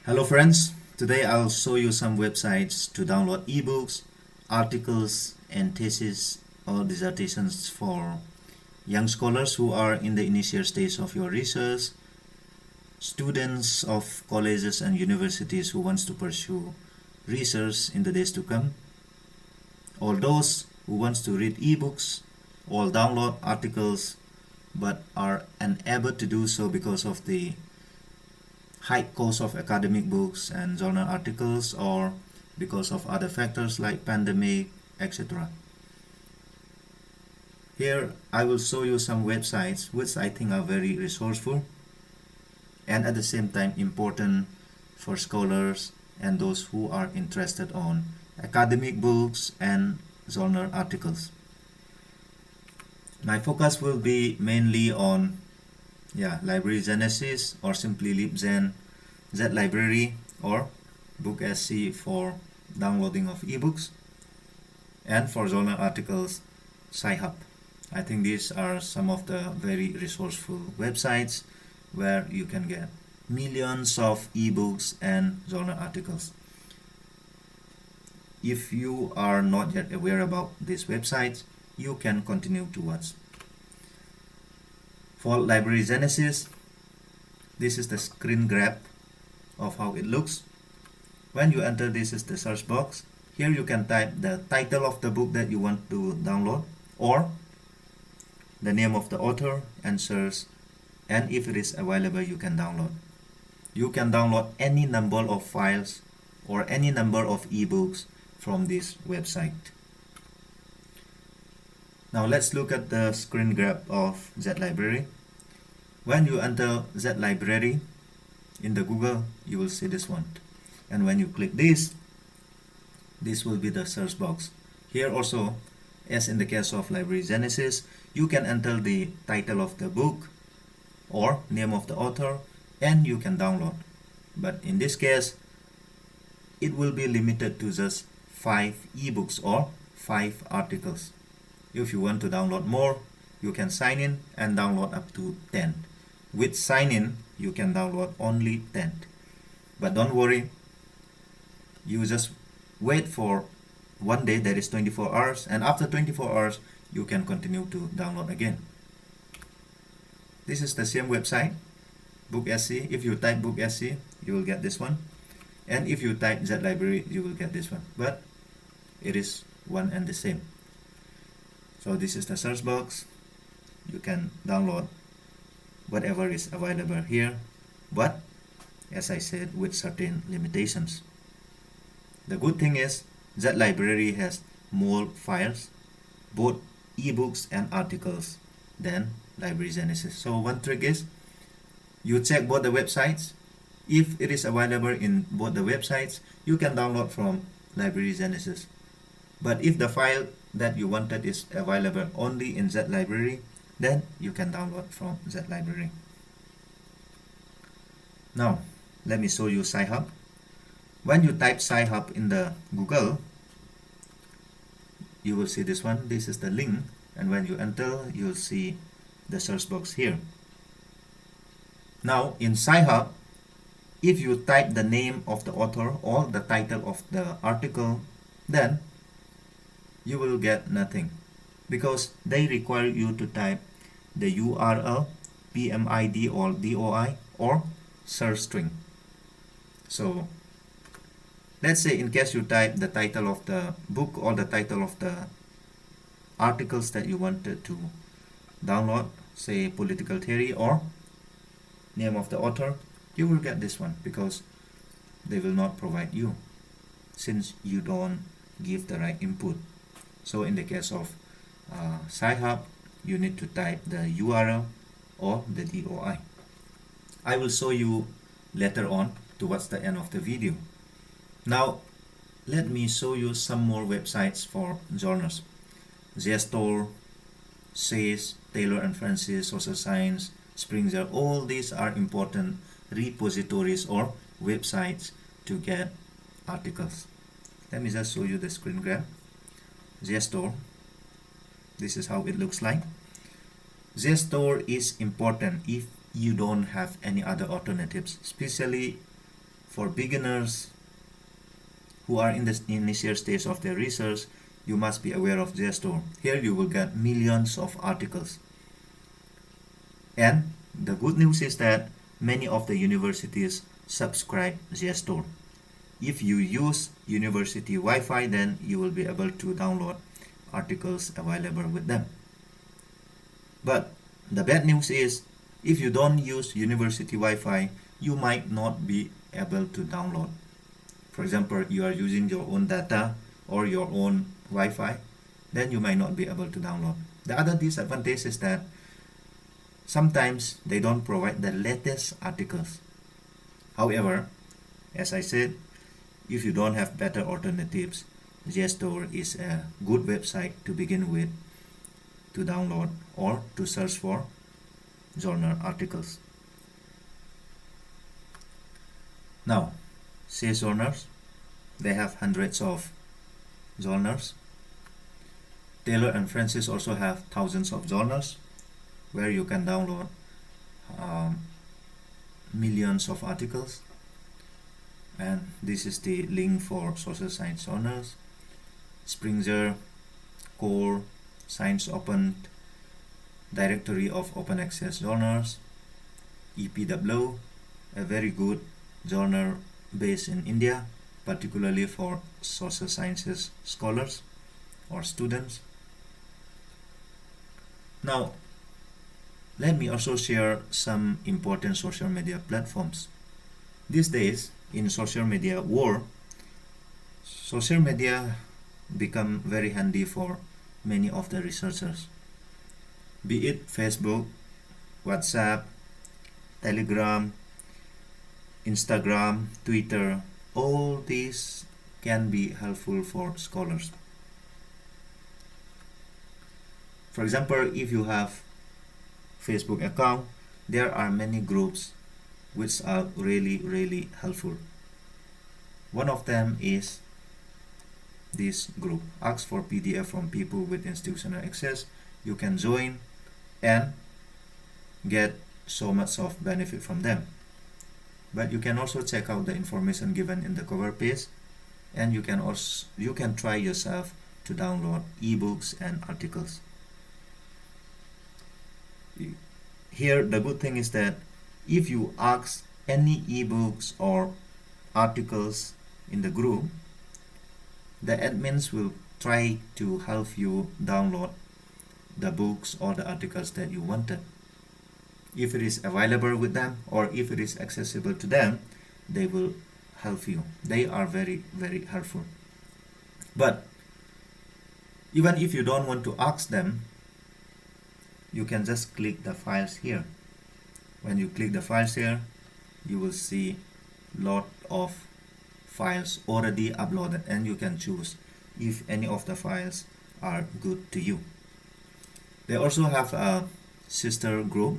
Hello friends, today I'll show you some websites to download ebooks, articles and theses or dissertations for young scholars who are in the initial stage of your research, students of colleges and universities who wants to pursue research in the days to come, or those who wants to read ebooks or download articles but are unable to do so because of the high cost of academic books and journal articles or because of other factors like pandemic, etc. Here I will show you some websites which I think are very resourceful and at the same time important for scholars and those who are interested on academic books and journal articles. My focus will be mainly on Library Genesis or simply Lib.Gen, Z-Library or BookSc for downloading of ebooks, and for journal articles, Sci-Hub. I think these are some of the very resourceful websites where you can get millions of ebooks and journal articles. If you are not yet aware about these websites, you can continue to watch. For Library Genesis, this is the screen grab of how it looks. When you enter, this is the search box. Here you can type the title of the book that you want to download or the name of the author and search, and if it is available you can download. You can download any number of files or any number of ebooks from this website. Now let's look at the screen grab of Z-Library. When you enter Z-Library in the Google, you will see this one. And when you click this will be the search box. Here also, as in the case of Library Genesis, you can enter the title of the book or name of the author and you can download. But in this case, it will be limited to just 5 ebooks or 5 articles. If you want to download more, you can sign in and download up to 10. With sign in, you can download only 10. But don't worry, you just wait for one day, that is 24 hours, and after 24 hours, you can continue to download again. This is the same website, BookSc. If you type BookSc, you will get this one. And if you type Z-Library, you will get this one. But it is one and the same. So this is the search box. You can download whatever is available here, but as I said, with certain limitations. The good thing is Z-Library has more files, both ebooks and articles, than Library Genesis. So one trick is you check both the websites. If it is available in both the websites, you can download from Library Genesis. But if the file that you wanted is available only in Z-Library, then you can download from Z-Library. Now, let me show you Sci-Hub. When you type Sci-Hub in the Google, you will see this one. This is the link, and when you enter, you will see the search box here. Now, in Sci-Hub, if you type the name of the author or the title of the article, then you will get nothing because they require you to type the URL, PMID or DOI or search string. So let's say in case you type the title of the book or the title of the articles that you wanted to download, say political theory or name of the author, you will get this one because they will not provide you since you don't give the right input. So in the case of Sci-Hub, you need to type the URL or the DOI. I will show you later on towards the end of the video. Now, let me show you some more websites for journals. JSTOR, SACE, Taylor and Francis, Social Science, Springer, all these are important repositories or websites to get articles. Let me just show you the screen grab. JSTOR, this is how it looks like. JSTOR is important if you don't have any other alternatives, especially for beginners who are in the initial stage of their research, you must be aware of JSTOR. Here you will get millions of articles. And the good news is that many of the universities subscribe JSTOR. If you use university Wi-Fi, then you will be able to download articles available with them. But the bad news is, if you don't use university Wi-Fi, you might not be able to download. For example, you are using your own data or your own Wi-Fi, then you might not be able to download. The other disadvantage is that sometimes they don't provide the latest articles. However, as I said, if you don't have better alternatives, JSTOR is a good website to begin with to download or to search for journal articles. Now, say journals, they have hundreds of journals. Taylor and Francis also have thousands of journals where you can download millions of articles. And this is the link for social science journals. Springer, Core, Science Open, Directory of Open Access Journals, EPW, a very good journal based in India, particularly for social sciences scholars or students. Now, let me also share some important social media platforms. These days, in social media war, social media become very handy for many of the researchers. Be it Facebook, WhatsApp, Telegram, Instagram, Twitter, all these can be helpful for scholars. For example, if you have Facebook account, there are many groups which are really helpful. One of them is this group, Ask for PDF from people with institutional access. You can join and get so much of benefit from them. But you can also check out the information given in the cover page, and you can try yourself to download ebooks and articles. Here the good thing is that if you ask any ebooks or articles in the group, the admins will try to help you download the books or the articles that you wanted. If it is available with them or if it is accessible to them, they will help you. They are very helpful. But even if you don't want to ask them, you can just click the files here. When you click the files here, you will see lot of files already uploaded, and you can choose if any of the files are good to you. They also have a sister group,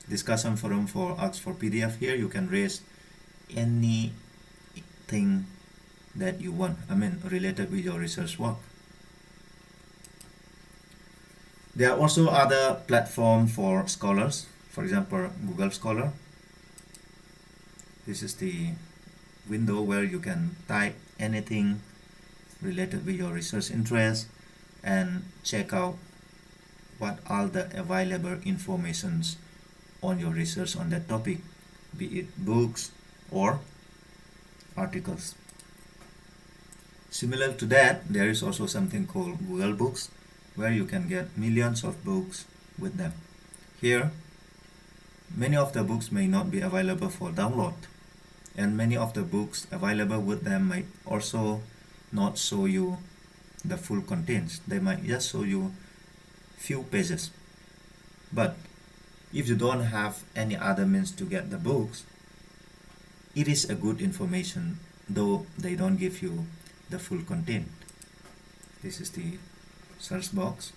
discussion forum for Ask for PDF. Here you can raise anything that you want, related with your research work. There are also other platforms for scholars, for example, Google Scholar. This is the window where you can type anything related with your research interest and check out what are the available informations on your research on that topic, be it books or articles. Similar to that, there is also something called Google Books, where you can get millions of books with them. Here, many of the books may not be available for download, and many of the books available with them might also not show you the full contents. They might just show you few pages. But if you don't have any other means to get the books, it is a good information, though they don't give you the full content. This is the search box.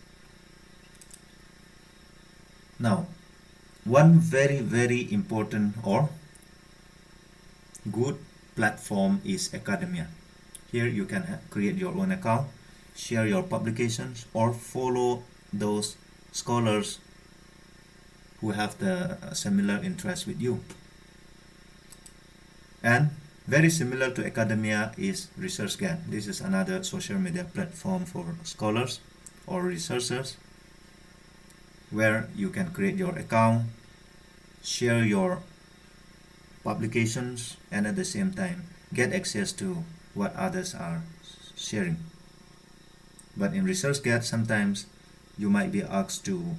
Now, one very important or good platform is academia. Here you can create your own account, share your publications, or follow those scholars who have the similar interest with you. And very similar to academia is ResearchGate. This is another social media platform for scholars or researchers where you can create your account, share your publications, and at the same time get access to what others are sharing. But in ResearchGate, sometimes you might be asked to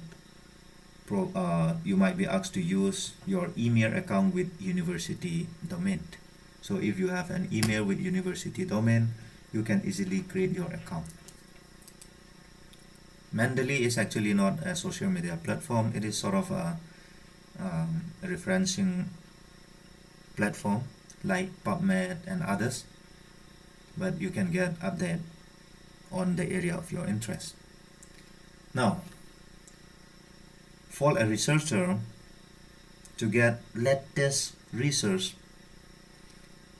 use your email account with university domain. So if you have an email with university domain, you can easily create your account. Mendeley is actually not a social media platform. It is sort of a referencing platform like PubMed and others, but you can get update on the area of your interest. Now, for a researcher to get latest research,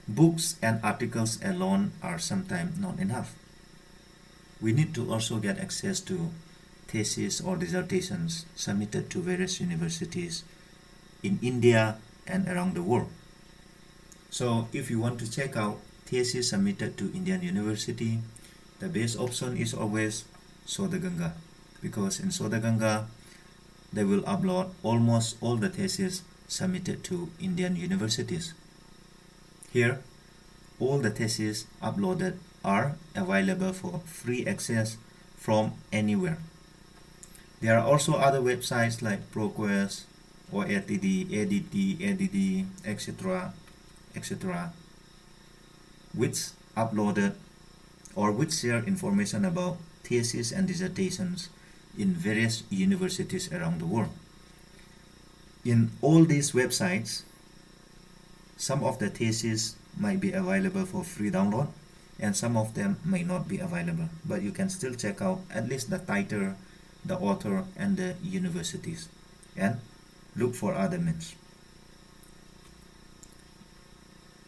books and articles alone are sometimes not enough. We need to also get access to theses or dissertations submitted to various universities in India and around the world. So if you want to check out theses submitted to Indian university, the best option is always Sodaganga, because in Sodaganga they will upload almost all the theses submitted to Indian universities. Here, all the theses uploaded are available for free access from anywhere. There are also other websites like ProQuest or ADT, etc., which uploaded or which share information about theses and dissertations in various universities around the world. In all these websites, some of the theses might be available for free download and some of them may not be available, but you can still check out at least the title, the author, and the universities, and look for other means.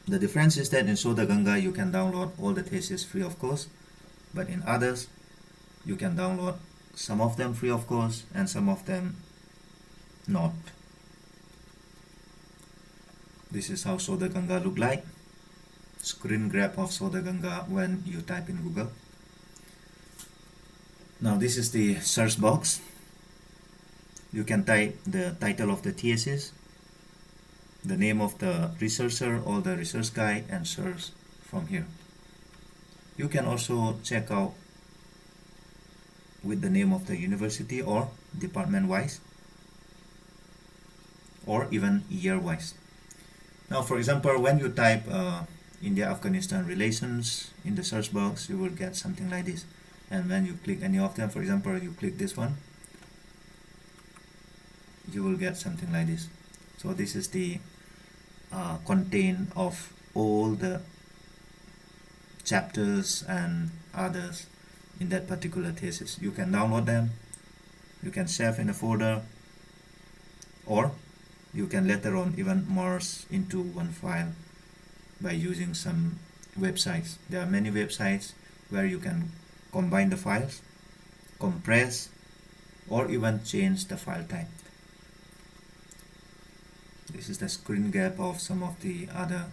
The difference is that in Sodaganga you can download all the theses free of cost, but in others you can download some of them free of cost and some of them not. This is how Sodaganga look like. Screen grab of Sodaganga when you type in Google. Now this is the search box. You can type the title of the thesis, the name of the researcher or the research guide, and search from here. You can also check out with the name of the university or department wise or even year wise. Now for example, when you type India-Afghanistan relations in the search box, you will get something like this. And when you click any of them, for example you click this one, you will get something like this. So this is the content of all the chapters and others in that particular thesis. You can download them, you can save in a folder, or you can later on even merge into one file by using some websites. There are many websites where you can combine the files, compress, or even change the file type. This is the screen grab of some of the other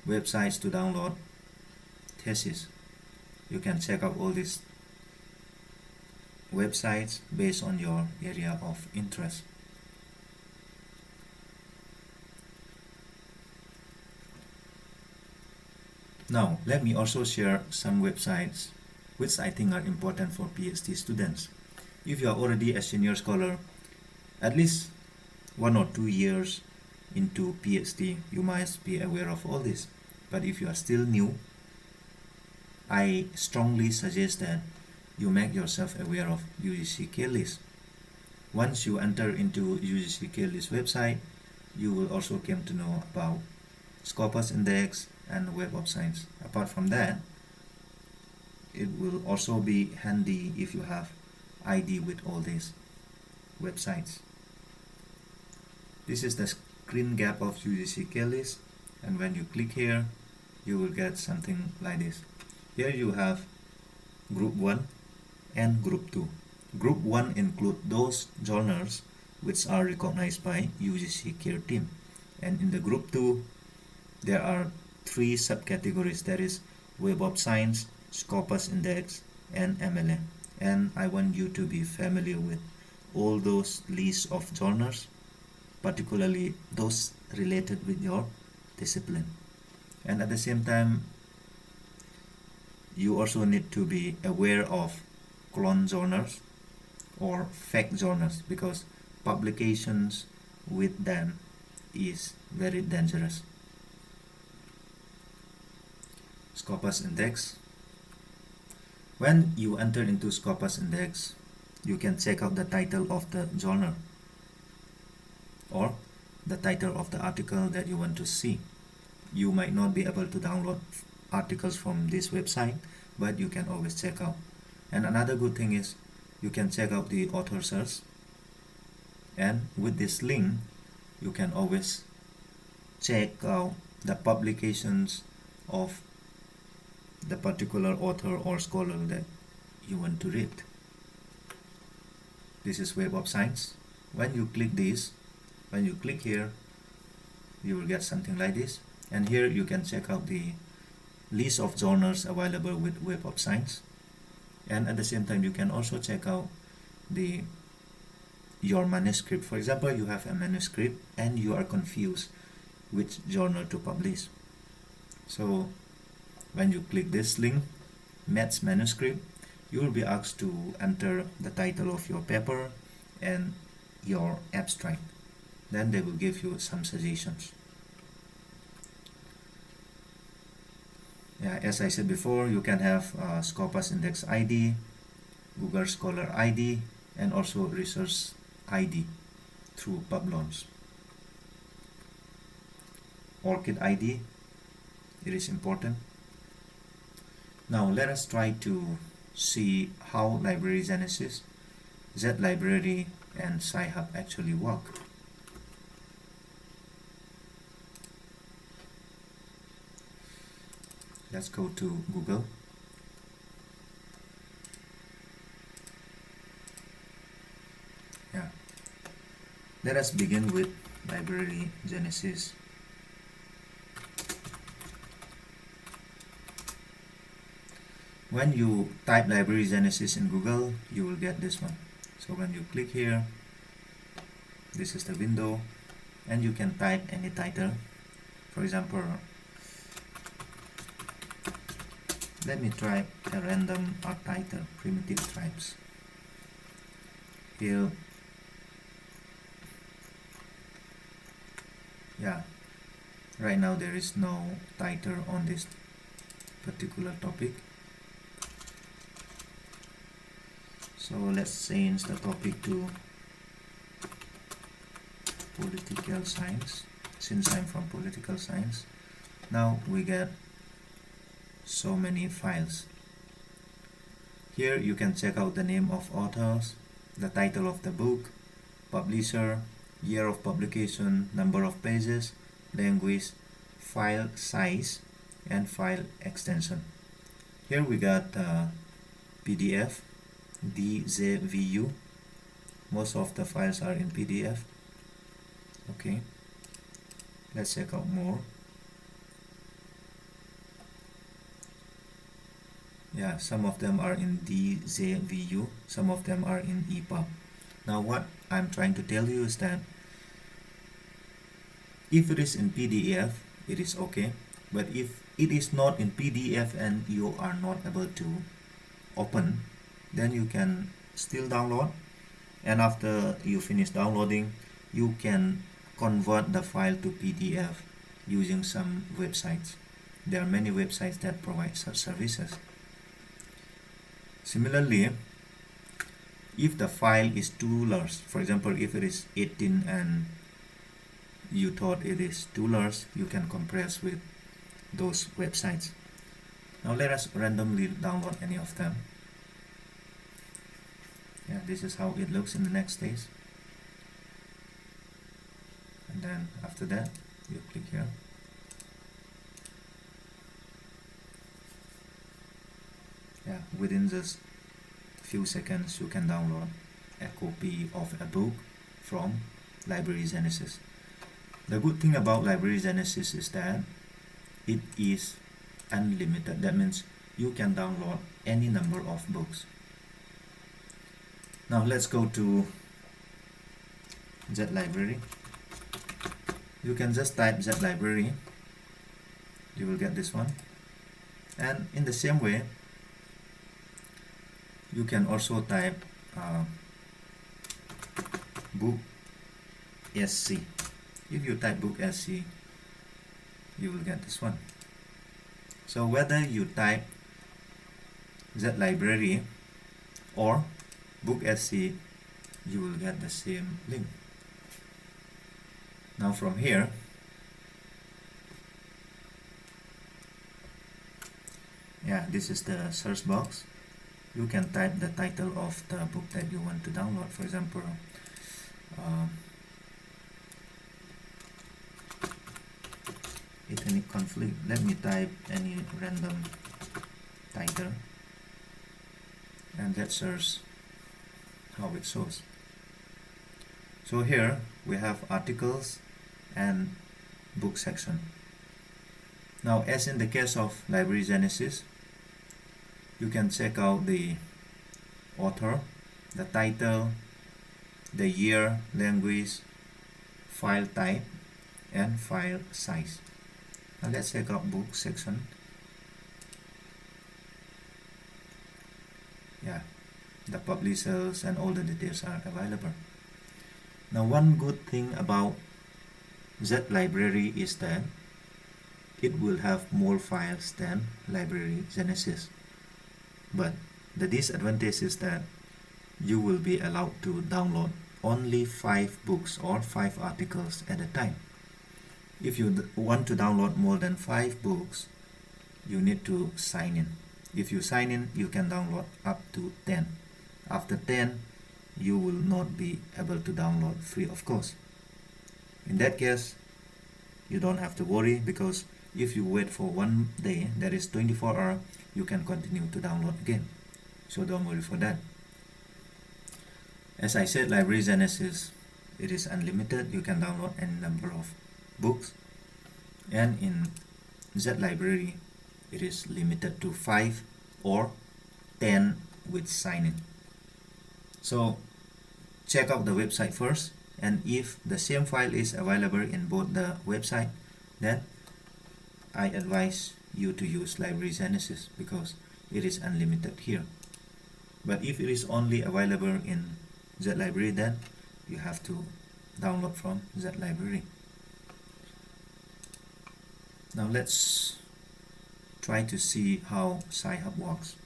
websites to download thesis. You can check out all these websites based on your area of interest. Now, let me also share some websites which I think are important for PhD students. If you are already a senior scholar, at least 1 or 2 years into PhD, you must be aware of all this. But if you are still new, I strongly suggest that you make yourself aware of UGC-CARE list. Once you enter into UGC-CARE list website, you will also come to know about Scopus Index and Web of Science. Apart from that, it will also be handy if you have ID with all these websites. This is the screen grab of UGC-CARE list, and when you click here, you will get something like this. Here you have Group 1 and Group 2. Group 1 include those journals which are recognized by UGC-CARE team, and in the Group 2 there are three subcategories, that is Web of Science, Scopus Index, and MLA. And I want you to be familiar with all those lists of journals, particularly those related with your discipline. And at the same time, you also need to be aware of clone journals or fake journals, because publications with them is very dangerous. Scopus Index. When you enter into Scopus Index, you can check out the title of the journal or the title of the article that you want to see. You might not be able to download articles from this website, but you can always check out. And another good thing is you can check out the author search, and with this link you can always check out the publications of the particular author or scholar that you want to read. This is Web of Science. When you click this, when you click here, you will get something like this, and here you can check out the list of journals available with Web of Science. And at the same time, you can also check out your manuscript. For example, you have a manuscript and you are confused which journal to publish. So when you click this link, Match Manuscript, you will be asked to enter the title of your paper and your abstract. Then they will give you some suggestions. Yeah, as I said before, you can have Scopus Index ID, Google Scholar ID, and also Research ID through Publons. ORCID ID, it is important. Now let us try to see how Library Genesis, Z-Library, and Sci-Hub actually work. Let's go to Google. Yeah. Let us begin with Library Genesis. When you type Library Genesis in Google, you will get this one. So when you click here, this is the window, and you can type any title. For example, let me try a random art title, Primitive Tribes. Here, yeah, right now there is no title on this particular topic. So let's change the topic to political science, since I'm from political science. Now we get so many files. Here you can check out the name of authors, the title of the book, publisher, year of publication, number of pages, language, file size, and file extension. Here we got PDF, DJVU. Most of the files are in PDF. Okay, let's check out more. Yeah, some of them are in DJVU, some of them are in EPUB. Now what I'm trying to tell you is that if it is in PDF, it is okay. But if it is not in PDF and you are not able to open, then you can still download, and after you finish downloading, you can convert the file to PDF using some websites. There are many websites that provide such services. Similarly, if the file is too large, for example, if it is 18 and you thought it is too large, you can compress with those websites. Now let us randomly download any of them. Yeah, this is how it looks in the next stage. And then after that, you click here. Yeah, within just few seconds you can download a copy of a book from Library Genesis. The good thing about Library Genesis is that it is unlimited. That means you can download any number of books. Now let's go to Z library. You can just type Z library, you will get this one. And in the same way, you can also type BookSc. If you type BookSc, you will get this one. So whether you type Z library or BookSc, you will get the same link. Now from here, this is the search box. You can type the title of the book that you want to download. For example, ethnic conflict. Let me type any random title and let's search how it shows. So here we have articles and book section. Now, as in the case of Library Genesis, you can check out the author, the title, the year, language, file type, and file size. Now let's check out book section. The publishers and all the details are available. Now, one good thing about Z library is that it will have more files than Library Genesis. But the disadvantage is that you will be allowed to download only 5 books or 5 articles at a time. If you want to download more than 5 books, you need to sign in. If you sign in, you can download up to 10. After 10, you will not be able to download free of cost. In that case, you don't have to worry, because if you wait for one day, that is 24 hours, you can continue to download again. So don't worry for that. As I said, Library Genesis, it is unlimited. You can download any number of books. And in Z library, it is limited to 5 or 10 with sign-in. So check out the website first, and if the same file is available in both the website, then I advise you to use Library Genesis because it is unlimited here. But if it is only available in Z library, then you have to download from Z library. Now let's try to see how Sci-Hub works.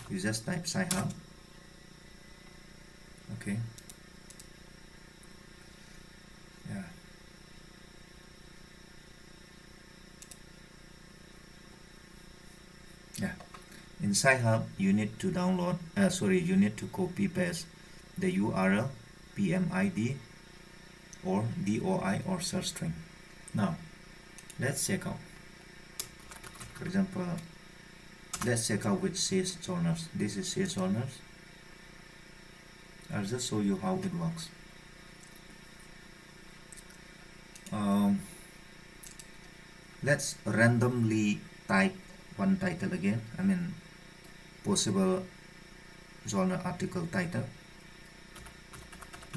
You just type Sci-Hub. Okay. In Sci-Hub, you need to download, you need to copy paste the URL, PMID, or DOI or search string. Now, let's check out. For example, let's check out which says journals. This is says journals. I'll just show you how it works. Let's randomly type one title again. Possible journal article title.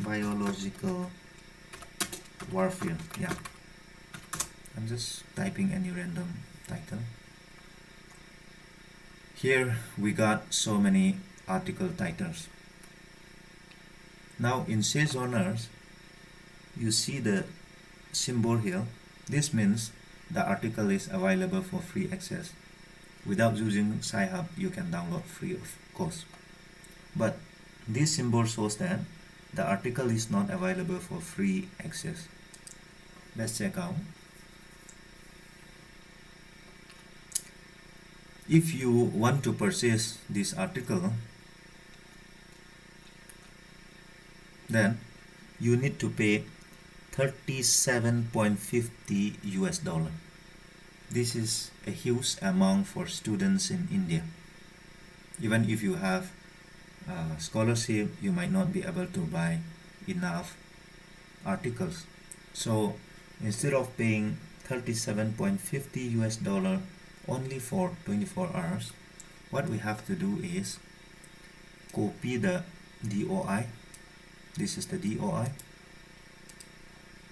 Biological warfare. I'm just typing any random title. Here we got so many article titles. Now in Say Journals, you see the symbol here. This means the article is available for free access. Without using Sci-Hub, you can download free of cost. But this symbol shows that the article is not available for free access. Let's check out. If you want to purchase this article, then you need to pay $37.50 US. This is a huge amount for students in India. Even if you have scholarship, you might not be able to buy enough articles. So instead of paying $37.50 US only for 24 hours. What we have to do is copy the DOI. This is the DOI.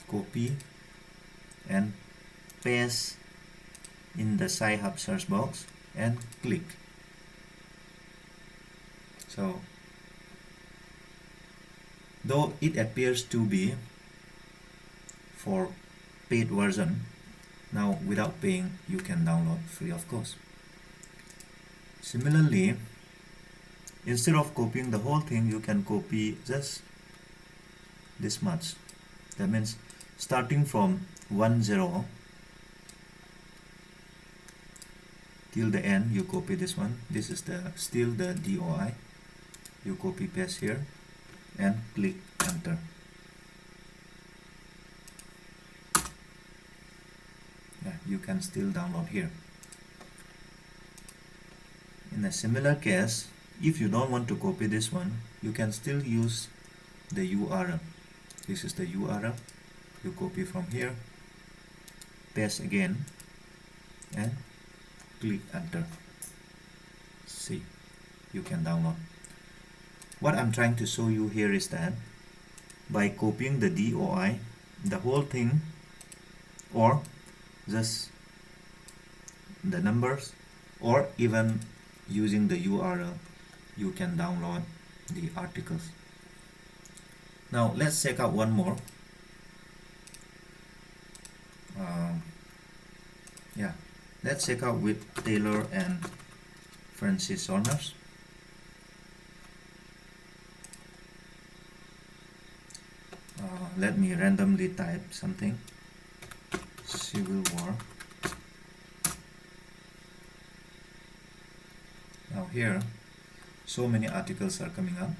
Copy and paste in the Sci-Hub search box and click. So though it appears to be for paid version, now without paying you can download free of course. Similarly, instead of copying the whole thing, you can copy just this much. That means starting from 10 till the end, you copy this one. This is still the DOI. You copy paste here and click enter. Yeah, you can still download here. In a similar case, if you don't want to copy this one, you can still use the URL. This is the URL. You copy from here, paste again, and click enter. See, you can download. What I'm trying to show you here is that by copying the DOI, the whole thing, or just the numbers, or even using the URL, you can download the articles. Now let's check out one more. Let's check out with Taylor and Francis journals. Let me randomly type something. Civil War. Now here, so many articles are coming up.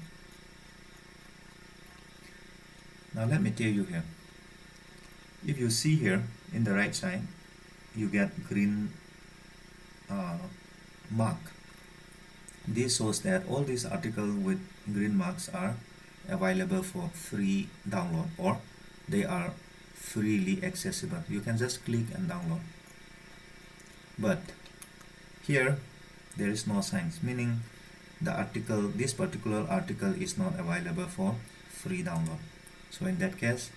Now let me tell you here. If you see here in the right side, you get green mark. This shows that all these articles with green marks are available for free download, or they are freely accessible. You can just click and download. But here there is no signs, meaning the article, this particular article is not available for free download. So in that case,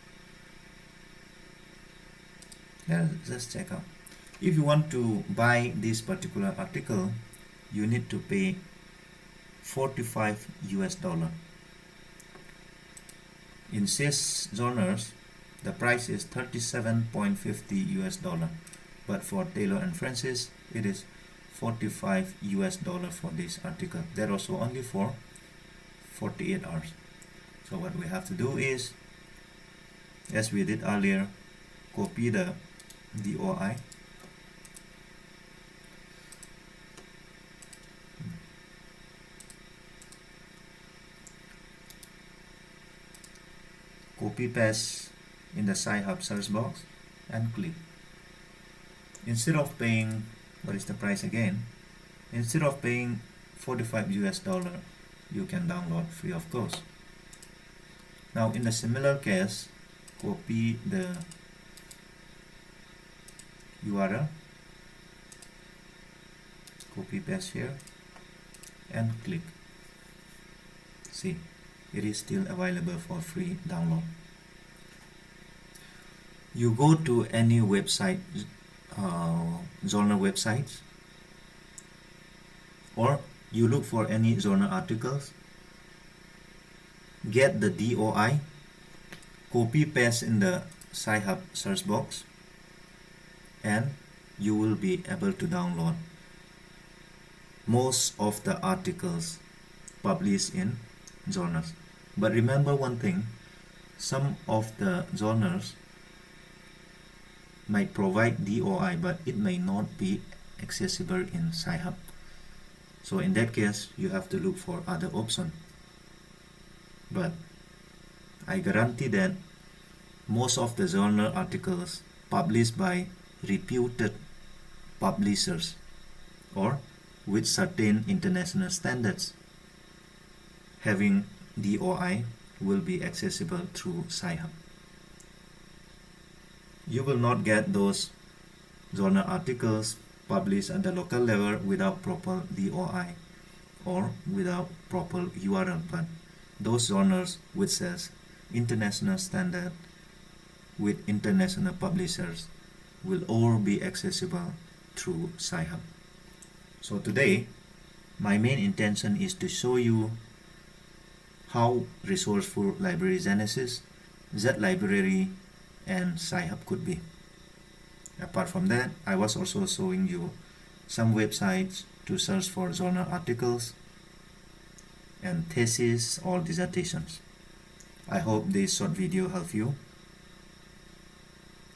let's just check out. If you want to buy this particular article, you need to pay $45 US. In CIS journals, the price is $37.50 US, but for Taylor and Francis, it is $45 US for this article. That also only for 48 hours. So what we have to do is, as we did earlier, copy the DOI, copy paste in the Sci-Hub search box and click. Instead of paying, what is the price again? Instead of paying $45 US, you can download free of course. Now in the similar case, copy the URL, copy paste here and click. See, it is still available for free download. You go to any website, journal websites, or you look for any journal articles, get the DOI, copy paste in the Sci-Hub search box, and you will be able to download most of the articles published in journals. But remember one thing, some of the journals might provide DOI, but it may not be accessible in Sci-Hub. So in that case, you have to look for other options. But I guarantee that most of the journal articles published by reputed publishers or with certain international standards having DOI will be accessible through Sci-Hub. You will not get those journal articles published at the local level without proper DOI or without proper URL, but those journals which says international standard with international publishers will all be accessible through Sci-Hub. So today, my main intention is to show you how resourceful Library Genesis, Z-Library, and Sci-Hub could be. Apart from that, I was also showing you some websites to search for journal articles and theses or dissertations. I hope this short video helped you.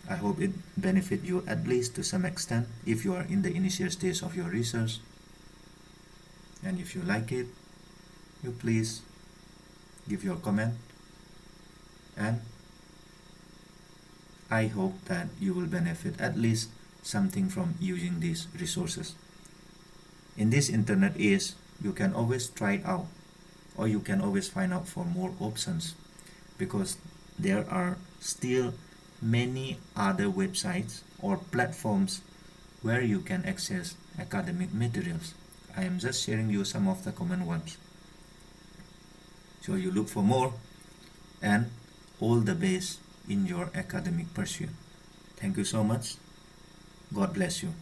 I hope it benefit you at least to some extent if you are in the initial stage of your research. And if you like it, you please give your comment, and I hope that you will benefit at least something from using these resources. In this internet age, you can always try it out, or you can always find out for more options, because there are still many other websites or platforms where you can access academic materials. I am just sharing you some of the common ones. So you look for more, and all the best in your academic pursuit. Thank you so much. God bless you.